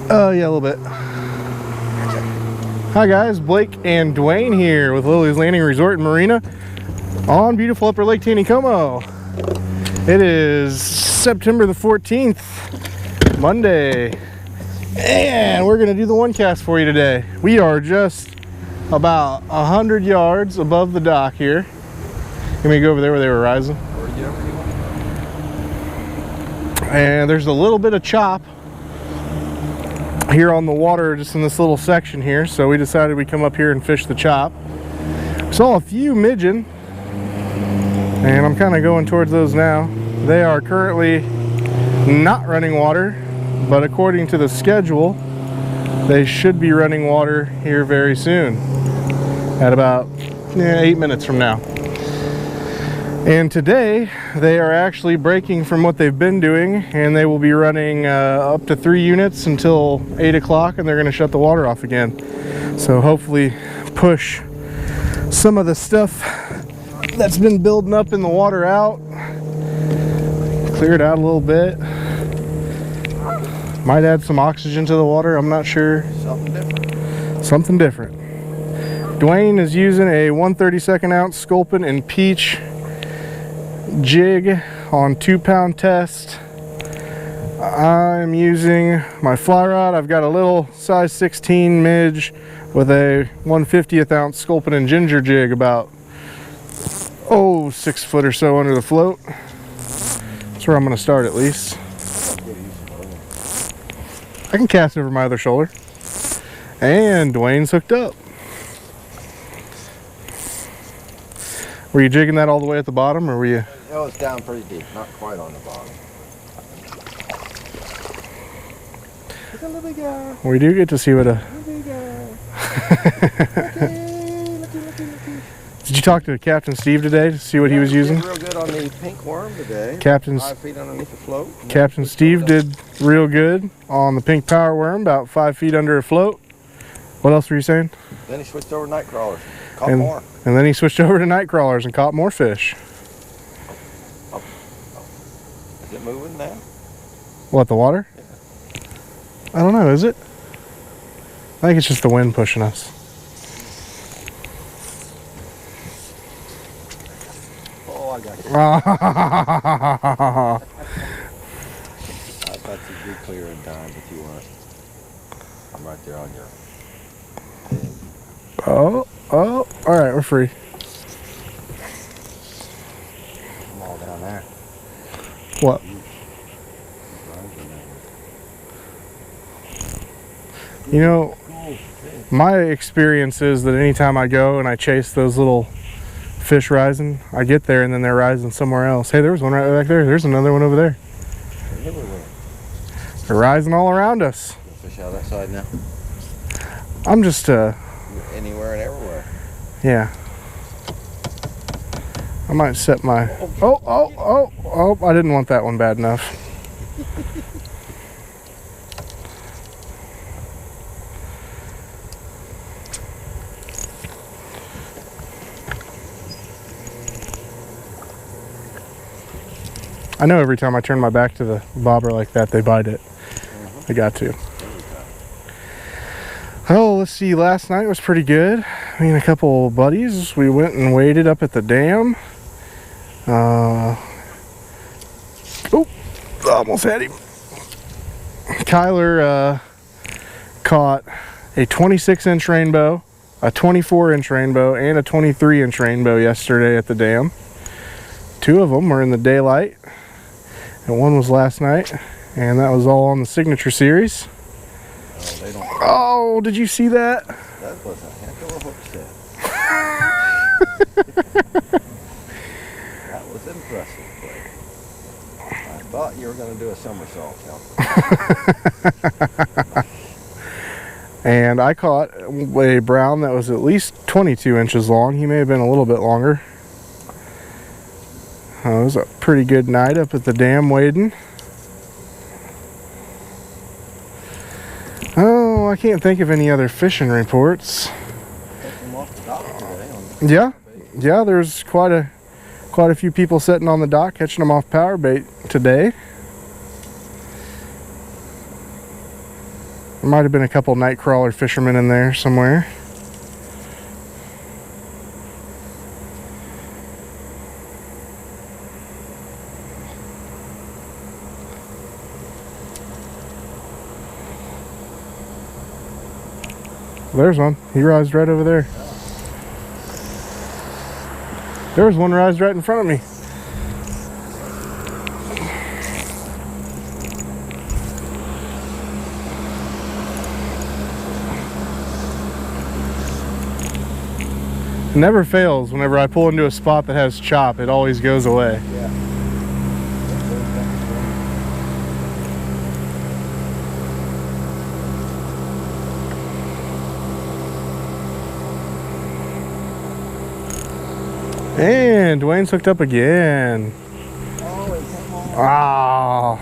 Yeah, a little bit. Hi guys, Blake and Dwayne here with Lilley's Landing Resort and Marina on beautiful Upper Lake Taneycomo. It is September the 14th, Monday, and we're gonna do the one cast for you today. We are just about 100 yards above the dock here. Let me go over there where they were rising. And there's a little bit of chop here on the water, just in this little section here, so we decided we'd come up here and fish the chop. Saw a few midgeon, and I'm kind of going towards those now. They are currently not running water, but according to the schedule, they should be running water here very soon, at about 8 minutes from now. And today they are actually breaking from what they've been doing, and they will be running up to 3 units until 8 o'clock, and they're going to shut the water off again. So hopefully push some of the stuff that's been building up in the water out, clear it out a little bit. Might add some oxygen to the water, I'm not sure. Something different. Something different. Dwayne is using a 1/32 ounce sculpin and peach jig on 2-pound test. I'm using my fly rod. I've got a little size 16 midge with a 1/50th ounce sculpin and ginger jig, about 6 foot or so under the float. That's where I'm going to start at least. I can cast over my other shoulder. And Dwayne's hooked up. Were you jigging that all the way at the bottom, or were you? Oh, it's down pretty deep, not quite on the bottom. Look at the guy. We do get to see what a... Did you talk to Captain Steve today to see what he was using? He did real good on the pink worm today. 5 feet underneath the float. Captain Steve did real good on the pink power worm, about 5 feet under a float. What else were you saying? Then he switched over to night crawlers. Caught more. And then he switched over to night crawlers and caught more fish. Is it moving now? What, the water? Yeah. I don't know, is it? I think it's just the wind pushing us. Oh, I got you. I thought you'd be clear in time, but you weren't. I'm right there on your head. Oh, alright, we're free. I'm all down there. What? You know, my experience is that anytime I go and I chase those little fish rising, I get there and then they're rising somewhere else. Hey, there was one right back there. There's another one over there. They're rising all around us. Fish out that side now? I'm just anywhere and everywhere. Yeah. I might set my... Oh, I didn't want that one bad enough. I know every time I turn my back to the bobber like that, they bite it. I got to. Oh, let's see, last night was pretty good. Me and a couple of buddies, we went and waded up at the dam. Almost had him. Kyler caught a 26-inch rainbow, a 24-inch rainbow, and a 23-inch rainbow yesterday at the dam. 2 of them were in the daylight, and 1 was last night, and that was all on the signature series. Oh, did you see that? That was a heck of a hook set. That was impressive, Blake. I thought you were going to do a somersault. And I caught a brown that was at least 22 inches long. He may have been a little bit longer. It was a pretty good night up at the dam wading. Oh, I can't think of any other fishing reports. Yeah, there's quite a few people sitting on the dock catching them off power bait today. There might have been a couple night crawler fishermen in there somewhere. There's one. He rised right over there. There was one rised right in front of me. It never fails. Whenever I pull into a spot that has chop, it always goes away. Yeah. And Dwayne's hooked up again. Ah.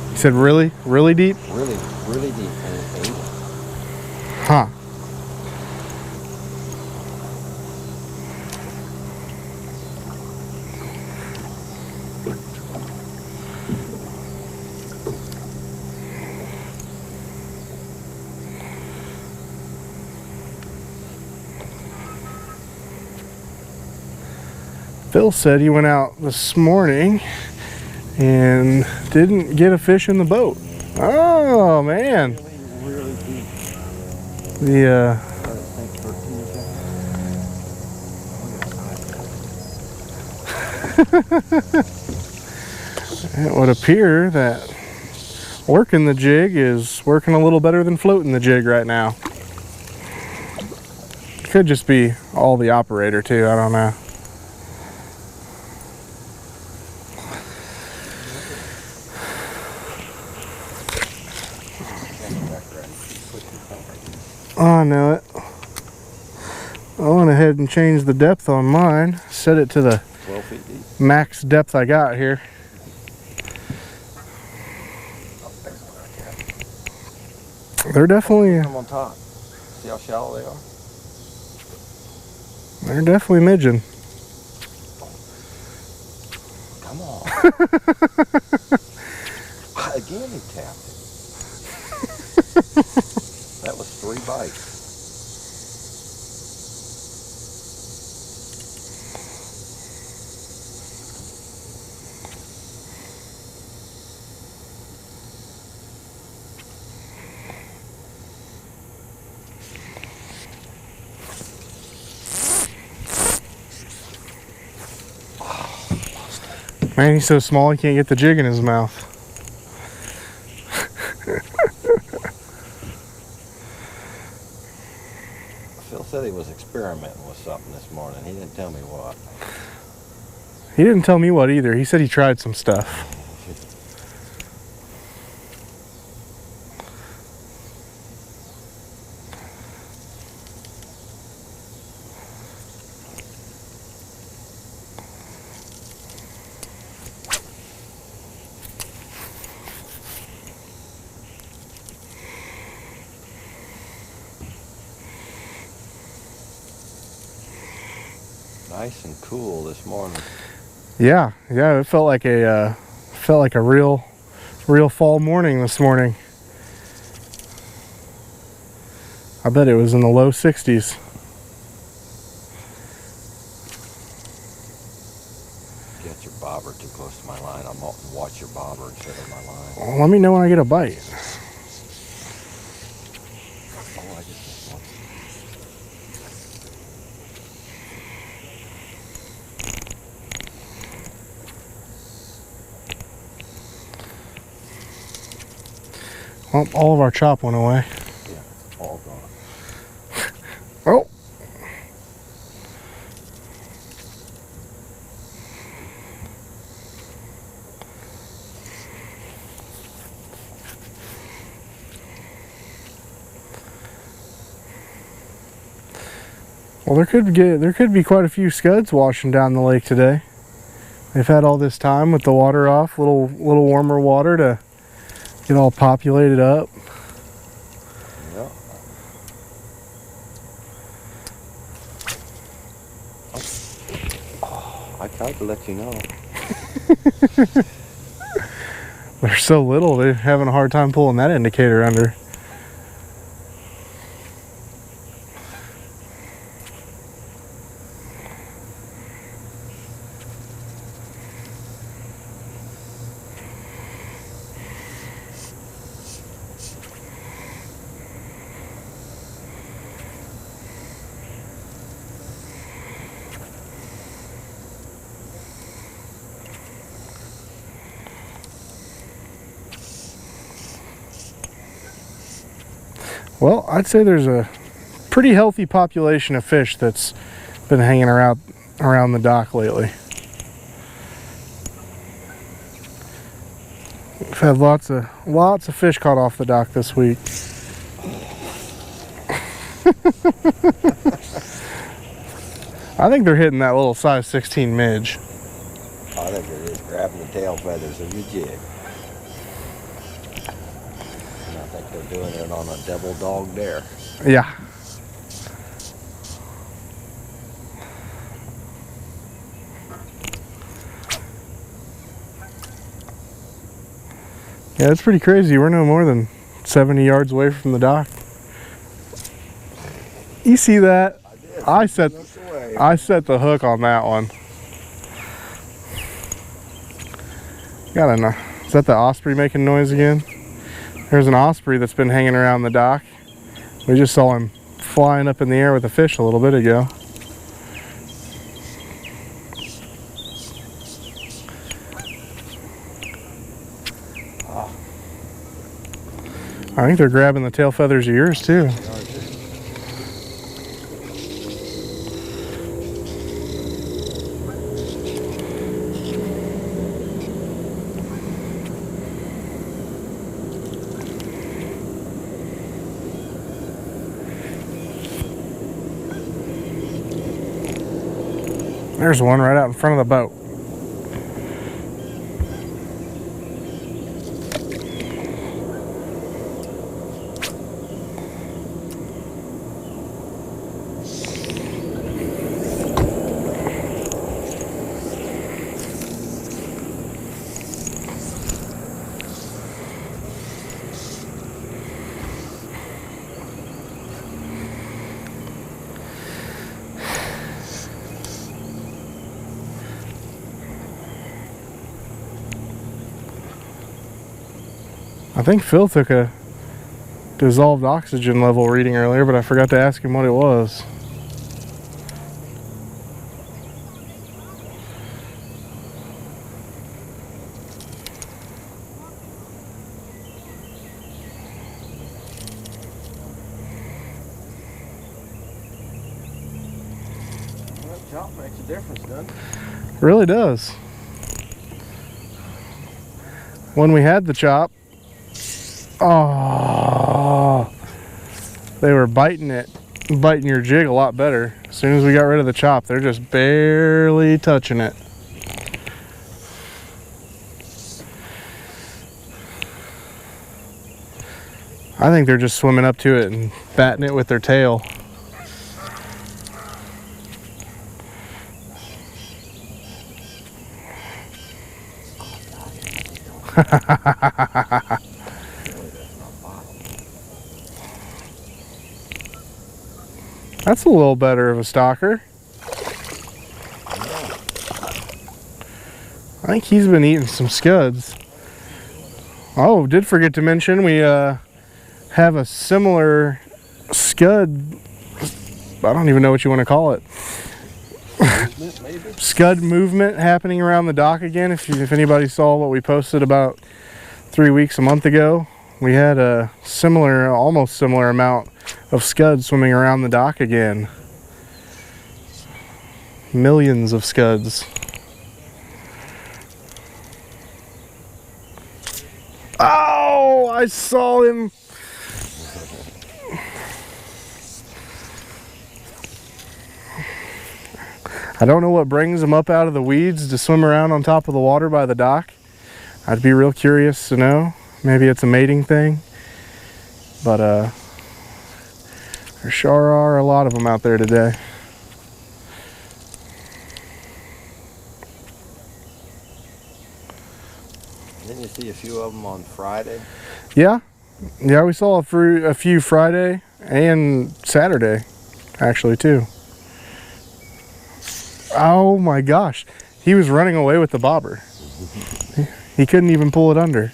He said really? Really deep? Really, really deep. And 8. Huh. Phil said he went out this morning and didn't get a fish in the boat. Oh man. Really deep. The it would appear that working the jig is working a little better than floating the jig right now. Could just be all the operator too, I don't know. Oh, I know it. I went ahead and changed the depth on mine. Set it to the 12 feet deep. max depth I got here. They're definitely Come on top. See how shallow they are? they're definitely midging. Come on. Again, he tapped it. That was 3 bites. Man, he's so small he can't get the jig in his mouth. Phil said he was experimenting with something this morning. He didn't tell me what. He didn't tell me what either. He said he tried some stuff. Nice and cool this morning. Yeah, it felt like a real fall morning this morning. I bet it was in the low 60s. Get your bobber too close to my line. I'm out and watch your bobber instead of my line. Well, let me know when I get a bite. Oh, I just missed one. Well, all of our chop went away. Yeah, all gone. Oh. Well, there could be quite a few scuds washing down the lake today. They've had all this time with the water off, little warmer water to get all populated up. Yeah. Oh, I tried to let you know. They're so little, they're having a hard time pulling that indicator under. Well, I'd say there's a pretty healthy population of fish that's been hanging around the dock lately. We've had lots of fish caught off the dock this week. I think they're hitting that little size 16 midge. I think they're just grabbing the tail feathers of your jig. And I think they're doing it on a double dog dare. Yeah. Yeah, it's pretty crazy. We're no more than 70 yards away from the dock. You see that? I set the hook on that one. Got a, is that the osprey making noise again? There's an osprey that's been hanging around the dock. We just saw him flying up in the air with a fish a little bit ago. I think they're grabbing the tail feathers of yours too. There's one right out in front of the boat. I think Phil took a dissolved oxygen level reading earlier, but I forgot to ask him what it was. Well, chop makes a difference, doesn't it? It really does. When we had the chop, oh, they were biting your jig a lot better. As soon as we got rid of the chop, they're just barely touching it. I think they're just swimming up to it and batting it with their tail. That's a little better of a stalker. I think he's been eating some scuds. Oh, did forget to mention we have a similar scud. I don't even know what you want to call it. Scud movement happening around the dock again. If anybody saw what we posted about 3 weeks, a month ago, we had a similar, almost similar amount of scuds swimming around the dock again. Millions of scuds. Oh, I saw him. I don't know what brings them up out of the weeds to swim around on top of the water by the dock. I'd be real curious to know. Maybe it's a mating thing. But there sure are a lot of them out there today. Didn't you see a few of them on Friday? Yeah, yeah, we saw a few Friday and Saturday, actually, too. Oh my gosh, he was running away with the bobber. He couldn't even pull it under.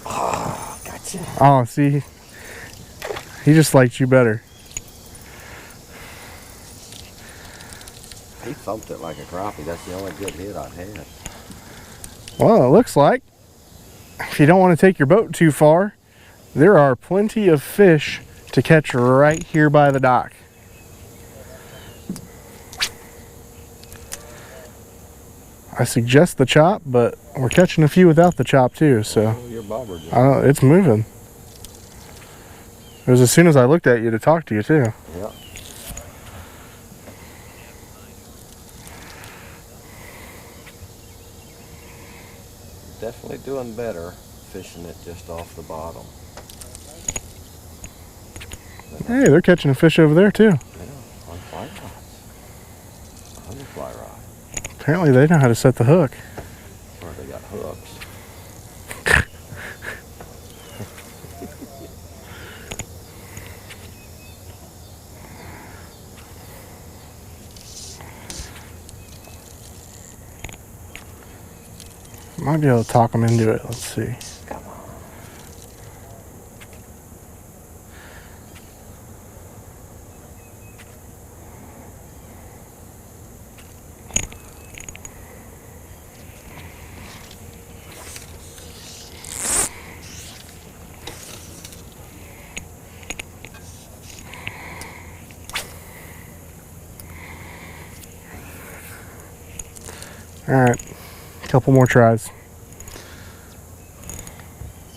Oh, gotcha. Oh, see, he just liked you better. He thumped it like a crappie. That's the only good hit I've had. Well, it looks like if you don't want to take your boat too far, there are plenty of fish to catch right here by the dock. I suggest the chop, but we're catching a few without the chop too, so Oh, your bobber just. I don't know, it's moving. It was as soon as I looked at you to talk to you too. Yeah. Definitely doing better fishing it just off the bottom. Hey, they're catching a fish over there too. Yeah, on fly rods. On the fly rod. Apparently they know how to set the hook. Or they got hooks. Might be able to talk them into it. Let's see. Come on. All right, a couple more tries.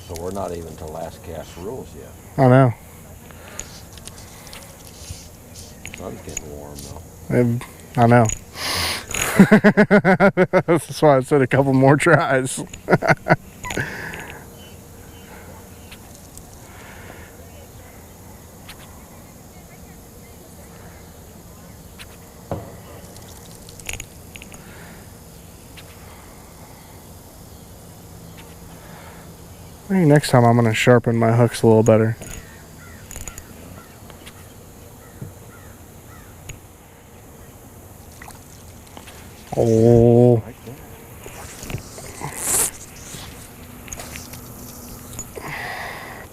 So we're not even to last cast rules yet. I know. Sun's getting warm though. I know. That's why I said a couple more tries. I think next time I'm going to sharpen my hooks a little better. Oh. Right there.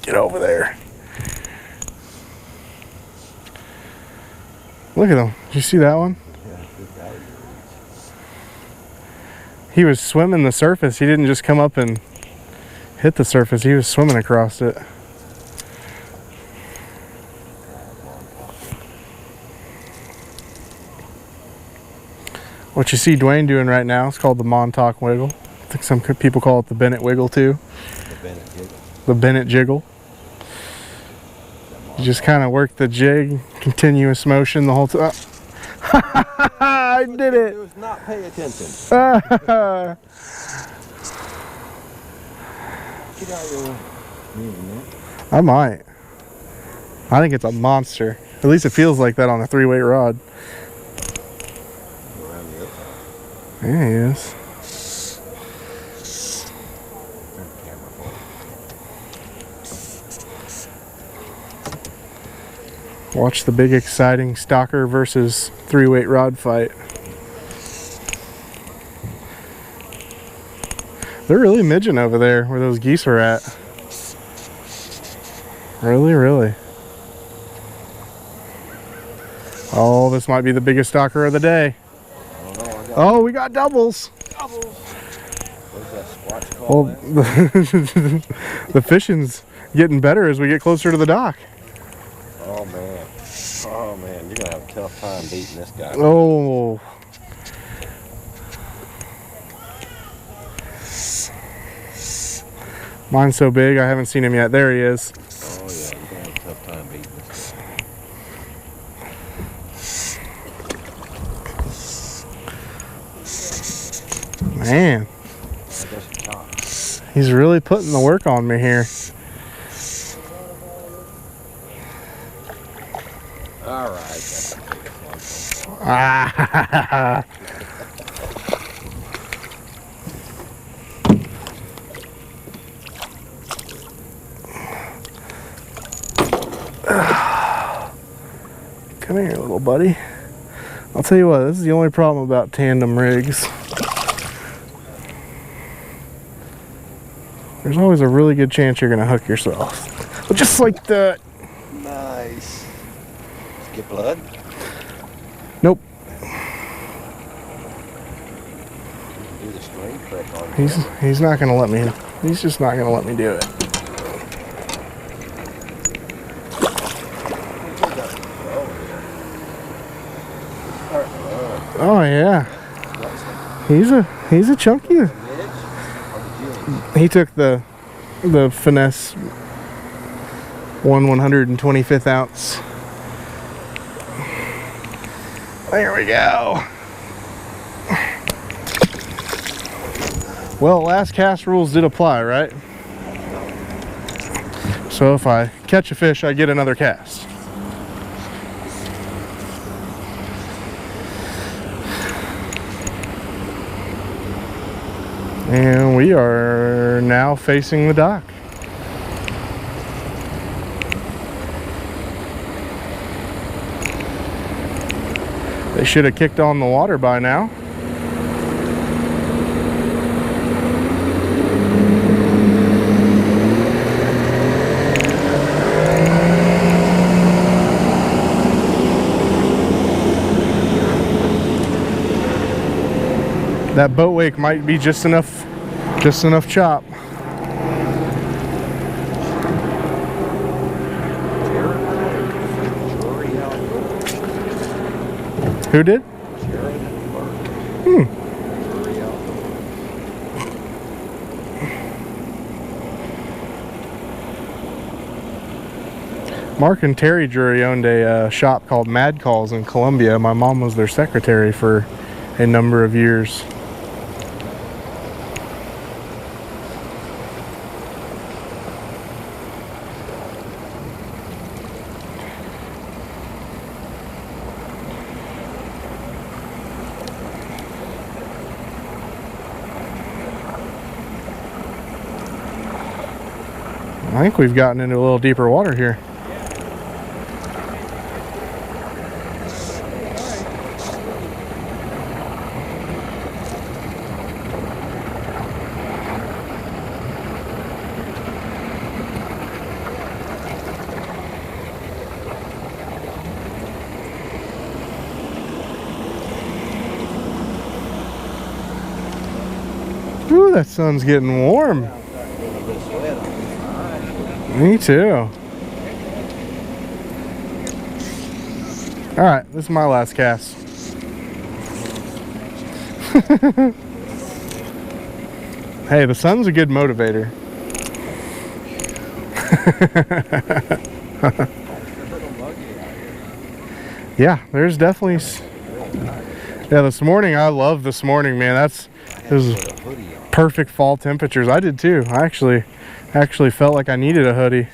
Get over there. Look at him. Did you see that one? Yeah, good guy. He was swimming the surface. He didn't just come up and hit the surface. He was swimming across it. What you see Dwayne doing right now is called the Montauk Wiggle. I think some people call it the Bennett Wiggle too. The Bennett jiggle. The Bennett Jiggle. You just kind of work the jig, continuous motion the whole time. I did it! Do is not pay attention. Get out your way. I might. I think it's a monster. At least it feels like that on a 3-weight rod. Around the other side. Yeah, he is. Turn the camera for you. Watch the big exciting stalker versus 3-weight rod fight. They're really midging over there where those geese are at. Really, really. Oh, this might be the biggest stalker of the day. I don't know. Oh, we got doubles. Doubles. What's that squatch Well, called? Man? the fishing's getting better as we get closer to the dock. Oh man. Oh man, you're gonna have a tough time beating this guy. Oh. Mine's so big, I haven't seen him yet. There he is. Oh yeah, you're gonna have a tough time beating this guy. Man, I guess you caught. he's really putting the work on me here. All right, that's the biggest one. Ah. Come here, little buddy. I'll tell you what, this is the only problem about tandem rigs. There's always a really good chance you're gonna hook yourself. But just like that. Nice. Get blood? Nope. Do the string trick on He's not gonna let me. He's just not gonna let me do it. Oh yeah. He's a chunky. He took the finesse 1/125th ounce. There we go. Well, last cast rules did apply, right? So if I catch a fish, I get another cast. And we are now facing the dock. They should have kicked on the water by now. That boat wake might be just enough chop. Who did? Mark and Terry Drury owned a shop called Mad Calls in Columbia. My mom was their secretary for a number of years. I think we've gotten into a little deeper water here. Ooh, that sun's getting warm. Me too. All right, this is my last cast. Hey, the sun's a good motivator. Yeah, there's definitely. Yeah, this morning, I love this morning, man. It was perfect fall temperatures. I did too. I actually felt like I needed a hoodie.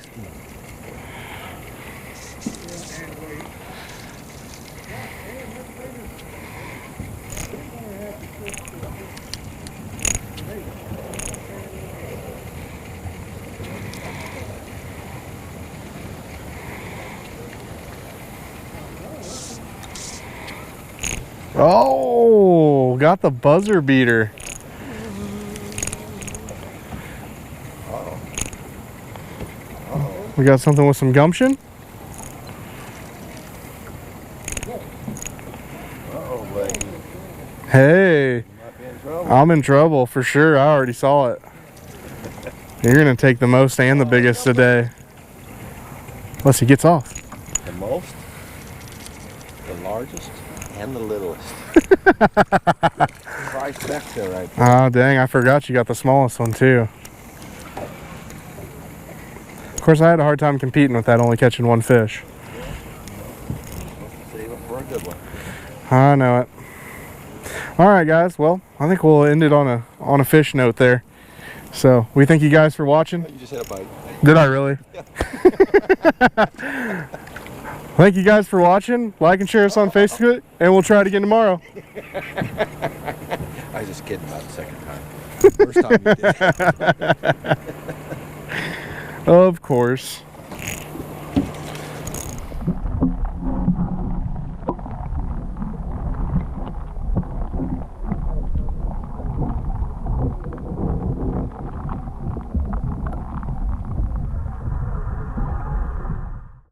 Oh, got the buzzer beater. We got something with some gumption. Hey, I'm in trouble for sure. I already saw it. You're gonna take the most and the biggest today. Unless he gets off. The most, the largest, and the littlest. Trifecta right there. Ah, dang, I forgot you got the smallest one too. Of course, I had a hard time competing with that, only catching one fish. Save it for a good one. I know it. All right, guys. Well, I think we'll end it on a fish note there. So we thank you guys for watching. You just hit a bite. Did I really? Thank you guys for watching. Like and share us on Facebook, and we'll try it again tomorrow. I was just kidding about the second time. First time you did. Of course.